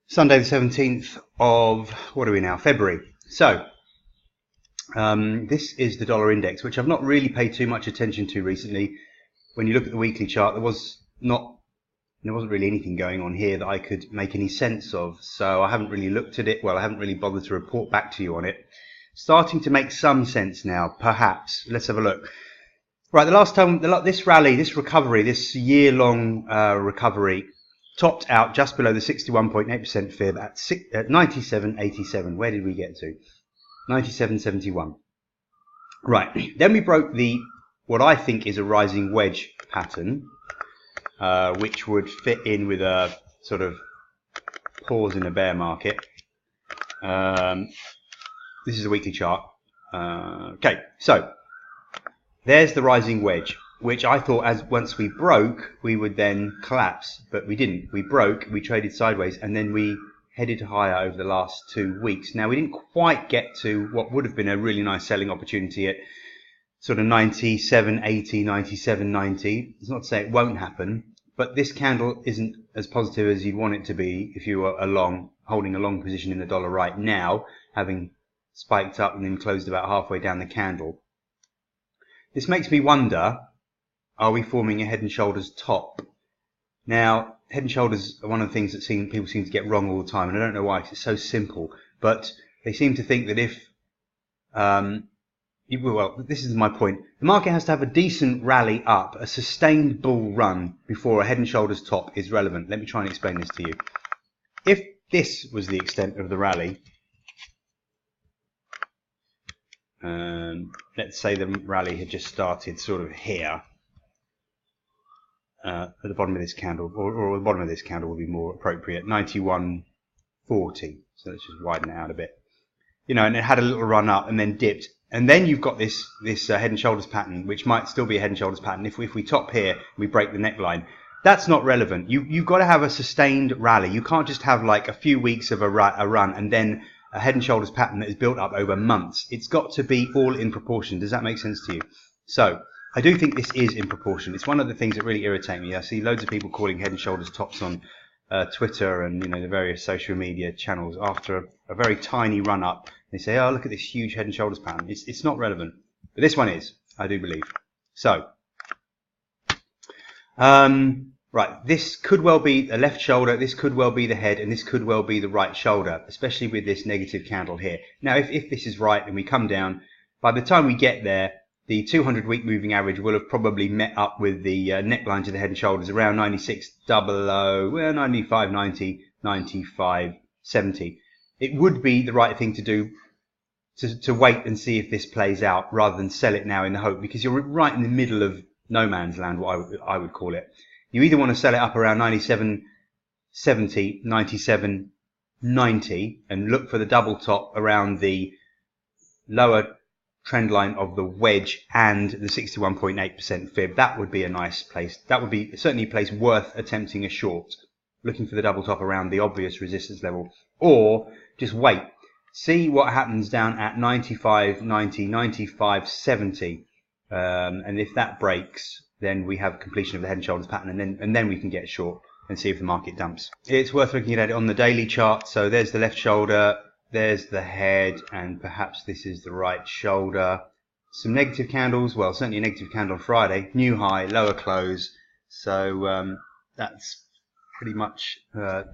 Sunday the 17th of, what are we now, February. So, this is the dollar index, which I've not really paid too much attention to recently. When you look at the weekly chart, there wasn't really anything going on here that I could make any sense of. So I haven't really looked at it. Well, I haven't really bothered to report back to you on it. Starting to make some sense now, perhaps. Let's have a look. Right, the last time, this rally, this recovery, this year-long recovery, topped out just below the 61.8% fib at 97.87. Where did we get to? 97.71. Right, then we broke what I think is a rising wedge pattern, which would fit in with a sort of pause in a bear market. This is a weekly chart. Okay, so there's the rising wedge, which I thought once we broke, we would then collapse, but we didn't. We broke, we traded sideways, and then we headed higher over the last 2 weeks. Now, we didn't quite get to what would have been a really nice selling opportunity at sort of 97.80, 97.90. It's not to say it won't happen, but this candle isn't as positive as you'd want it to be if you were holding a long position in the dollar right now, having spiked up and then closed about halfway down the candle. This makes me wonder, are we forming a head and shoulders top? Now, head and shoulders are one of the things that people seem to get wrong all the time, and I don't know why, 'cause it's so simple, but they seem to think that if, well, this is my point, the market has to have a decent rally up, a sustained bull run before a head and shoulders top is relevant. Let me try and explain this to you. If this was the extent of the rally, let's say the rally had just started sort of here, at the bottom of this candle, or the bottom of this candle would be more appropriate, 91.40. So let's just widen it out a bit. You know, and it had a little run up and then dipped. And then you've got this head and shoulders pattern, which might still be a head and shoulders pattern. If we top here, we break the neckline. That's not relevant. You've got to have a sustained rally. You can't just have like a few weeks of a run and then a head and shoulders pattern that is built up over months. It's got to be all in proportion. Does that make sense to you? So I do think this is in proportion. It's one of the things that really irritate me. I see loads of people calling head and shoulders tops on Twitter and the various social media channels after a very tiny run up. They say, oh, look at this huge head and shoulders pattern. It's not relevant, but this one is, I do believe. So, right, this could well be the left shoulder, this could well be the head, and this could well be the right shoulder, especially with this negative candle here. Now, if this is right and we come down, by the time we get there, the 200-week moving average will have probably met up with the neckline to the head and shoulders around 96.00, well, 95.90, 95.70. It would be the right thing to do to wait and see if this plays out rather than sell it now in the hope, because you're right in the middle of no man's land, what I would call it. You either want to sell it up around 97.70, 97.90 and look for the double top around the lower trend line of the wedge and the 61.8% fib. That would be a nice place. That would be certainly a place worth attempting a short, looking for the double top around the obvious resistance level, or just wait, see what happens down at 95.90, 95.70, and if that breaks, then we have completion of the head and shoulders pattern, and then we can get short and see if the market dumps. It's worth looking at it on the daily chart. So there's the left shoulder, there's the head, and perhaps this is the right shoulder. Some negative candles, well, certainly a negative candle on Friday, new high, lower close. So that's pretty much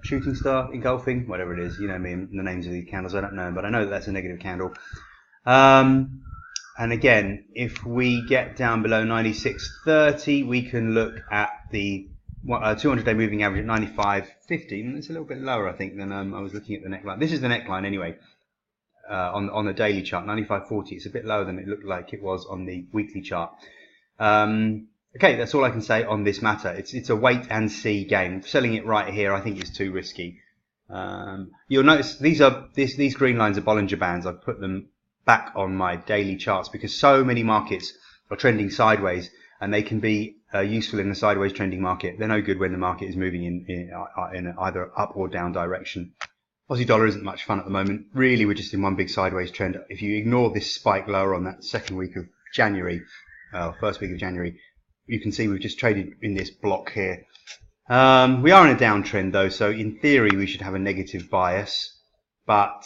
shooting star, engulfing, whatever it is. You know me, and the names of the candles, I don't know, but I know that that's a negative candle. And again, if we get down below 96.30, we can look at the 200-day moving average at 95.50. It's a little bit lower, I think, than I was looking at the neckline. This is the neckline anyway, on the daily chart, 95.40. It's a bit lower than it looked like it was on the weekly chart. Okay, that's all I can say on this matter. It's a wait and see game. Selling it right here, I think, is too risky. You'll notice these green lines are Bollinger Bands. I've put them back on my daily charts because so many markets are trending sideways, and they can be useful in a sideways trending market. They're no good when the market is moving in either up or down direction. Aussie dollar isn't much fun at the moment. Really, we're just in one big sideways trend. If you ignore this spike lower on that second week of January, first week of January, you can see we've just traded in this block here We are in a downtrend though, so in theory we should have a negative bias, but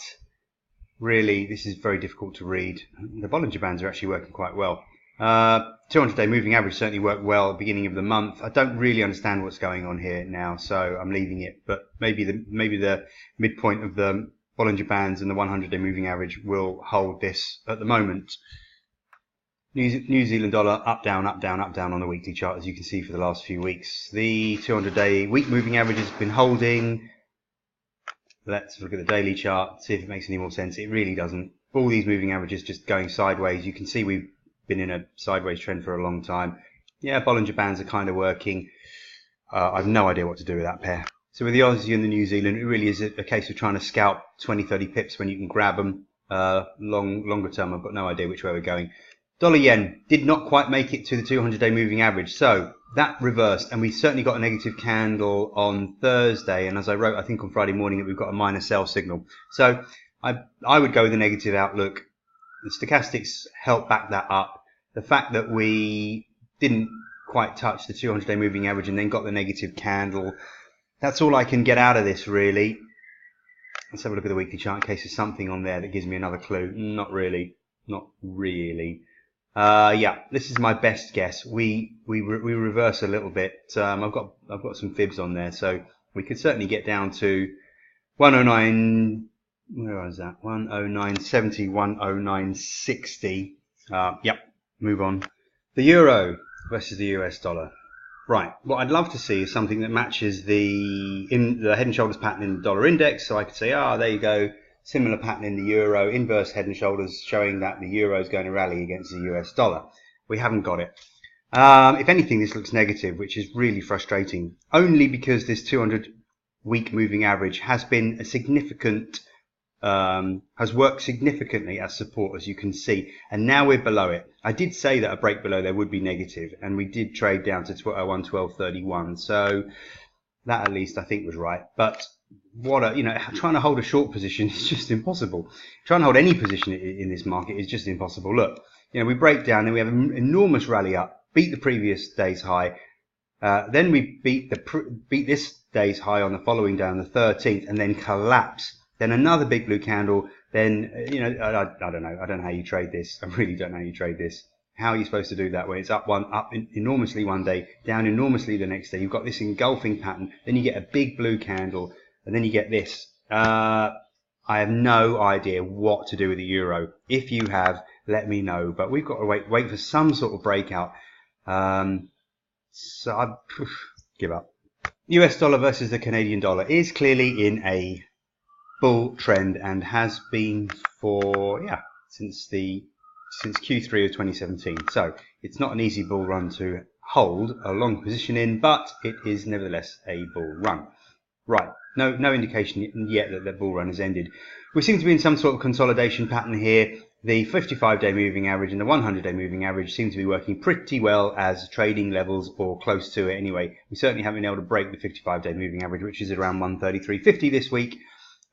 really this is very difficult to read. The Bollinger Bands are actually working quite well. 200-day moving average certainly worked well at the beginning of the month. I don't really understand what's going on here now, so I'm leaving it, but maybe the midpoint of the Bollinger Bands and the 100-day moving average will hold this at the moment. New Zealand dollar up, down, up, down, up, down on the weekly chart, as you can see for the last few weeks. The 200-day week moving average has been holding. Let's look at the daily chart, see if it makes any more sense. It really doesn't. All these moving averages just going sideways. You can see we've been in a sideways trend for a long time. Yeah, Bollinger Bands are kind of working. I've no idea what to do with that pair. So with the Aussie and the New Zealand, it really is a case of trying to scalp 20-30 pips when you can grab them. Longer term, I've got no idea which way we're going. Dollar yen did not quite make it to the 200-day moving average, so that reversed, and we certainly got a negative candle on Thursday, and as I wrote, I think on Friday morning, that we've got a minor sell signal. So I would go with a negative outlook. The stochastics help back that up. The fact that we didn't quite touch the 200-day moving average and then got the negative candle, that's all I can get out of this, really. Let's have a look at the weekly chart in case there's something on there that gives me another clue. Not really. Not really. Yeah, this is my best guess. We reverse a little bit. I've got some fibs on there, so we could certainly get down to 109. Where was that? 109.70, 109.60. Yep. Move on. The euro versus the US dollar. Right. What I'd love to see is something that matches the head and shoulders pattern in the dollar index. So I could say, there you go. Similar pattern in the euro, inverse head and shoulders showing that the euro is going to rally against the US dollar. We haven't got it. If anything, this looks negative, which is really frustrating. Only because this 200-week moving average has been a significant, has worked significantly as support, as you can see. And now we're below it. I did say that a break below there would be negative, and we did trade down to 112.31. So that at least I think was right. But trying to hold a short position is just impossible. Trying to hold any position in this market is just impossible. Look, we break down, then we have an enormous rally up, beat the previous day's high, then we beat this day's high on the following day on the 13th, and then collapse. Then another big blue candle. Then I don't know. I don't know how you trade this. I really don't know how you trade this. How are you supposed to do that when it's up enormously one day, down enormously the next day? You've got this engulfing pattern. Then you get a big blue candle. And then you get this. I have no idea what to do with the euro. If you have, let me know. But we've got to wait for some sort of breakout. So I give up. US dollar versus the Canadian dollar is clearly in a bull trend and has been for since Q3 of 2017. So it's not an easy bull run to hold a long position in, but it is nevertheless a bull run. Right. No indication yet that the bull run has ended. We seem to be in some sort of consolidation pattern here. The 55-day moving average and the 100-day moving average seem to be working pretty well as trading levels or close to it anyway. We certainly haven't been able to break the 55-day moving average, which is around 133.50 this week.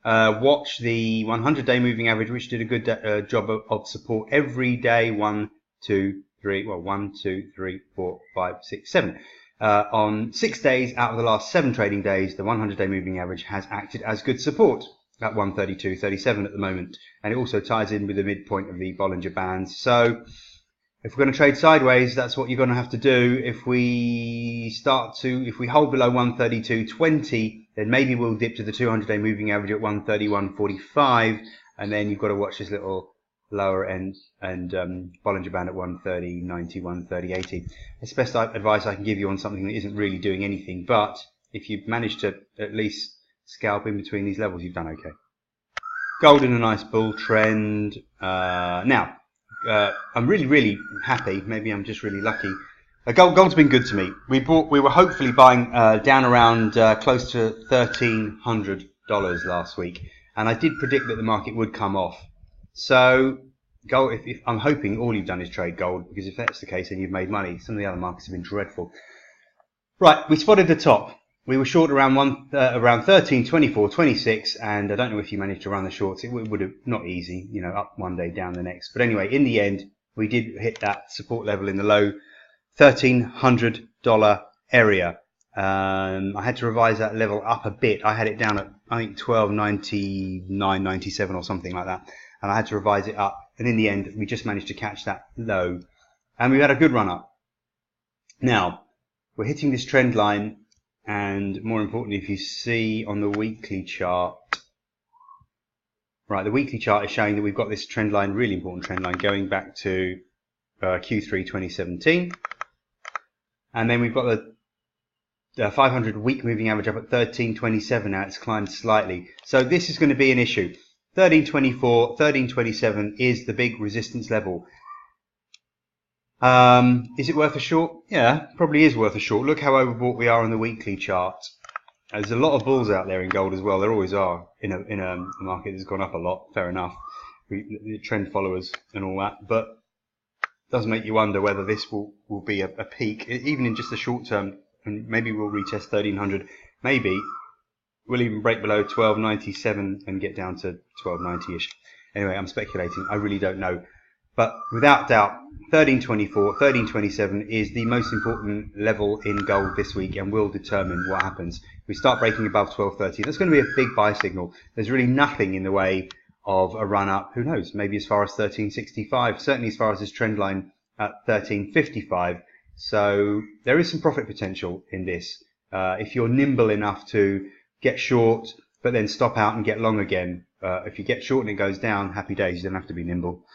Watch the 100-day moving average, which did a good job of support every day. 1, 2, 3, 4, 5, 6, 7. On 6 days out of the last 7 trading days, the 100-day moving average has acted as good support at 132.37 at the moment. And it also ties in with the midpoint of the Bollinger Bands. So if we're going to trade sideways, that's what you're going to have to do. If we hold below 132.20, then maybe we'll dip to the 200-day moving average at 131.45. And then you've got to watch this little lower end and Bollinger Band at 130.90, 130.80. It's best advice I can give you on something that isn't really doing anything, but if you've managed to at least scalp in between these levels, you've done okay. Gold in a nice bull trend. Now, I'm really happy. Maybe I'm just really lucky. Gold's been good to me. We were hopefully buying down around close to $1,300 last week, and I did predict that the market would come off. So gold, if I'm hoping all you've done is trade gold, because if that's the case, then you've made money. Some of the other markets have been dreadful. Right, we spotted the top. We were short around 13, 24, 26, and I don't know if you managed to run the shorts. It would have not easy, up one day, down the next. But anyway, in the end, we did hit that support level in the low $1,300 area. I had to revise that level up a bit. I had it down at, I think, 12.99.97 or something like that, and I had to revise it up, and in the end we just managed to catch that low, and we've had a good run up. Now we're hitting this trend line, and more importantly, if you see on the weekly chart, right, the weekly chart is showing that we've got this trend line, really important trend line, going back to Q3 2017, and then we've got the 500 week moving average up at 13.27 now. It's climbed slightly, so this is going to be an issue. 13.24, 13.27 is the big resistance level. Is it worth a short? Yeah, probably is worth a short. Look how overbought we are on the weekly chart. There's a lot of bulls out there in gold as well. There always are in a market that's gone up a lot. Fair enough, trend followers and all that, but it does make you wonder whether this will be a peak, even in just the short term. And maybe we'll retest 1300. Maybe we'll even break below 1297 and get down to 1290-ish. Anyway, I'm speculating. I really don't know. But without doubt, 1324, 1327 is the most important level in gold this week and will determine what happens. If we start breaking above 1230, that's going to be a big buy signal. There's really nothing in the way of a run up. Who knows? Maybe as far as 1365, certainly as far as this trend line at 1355. So there is some profit potential in this. If you're nimble enough to get short, but then stop out and get long again. If you get short and it goes down, happy days, you don't have to be nimble.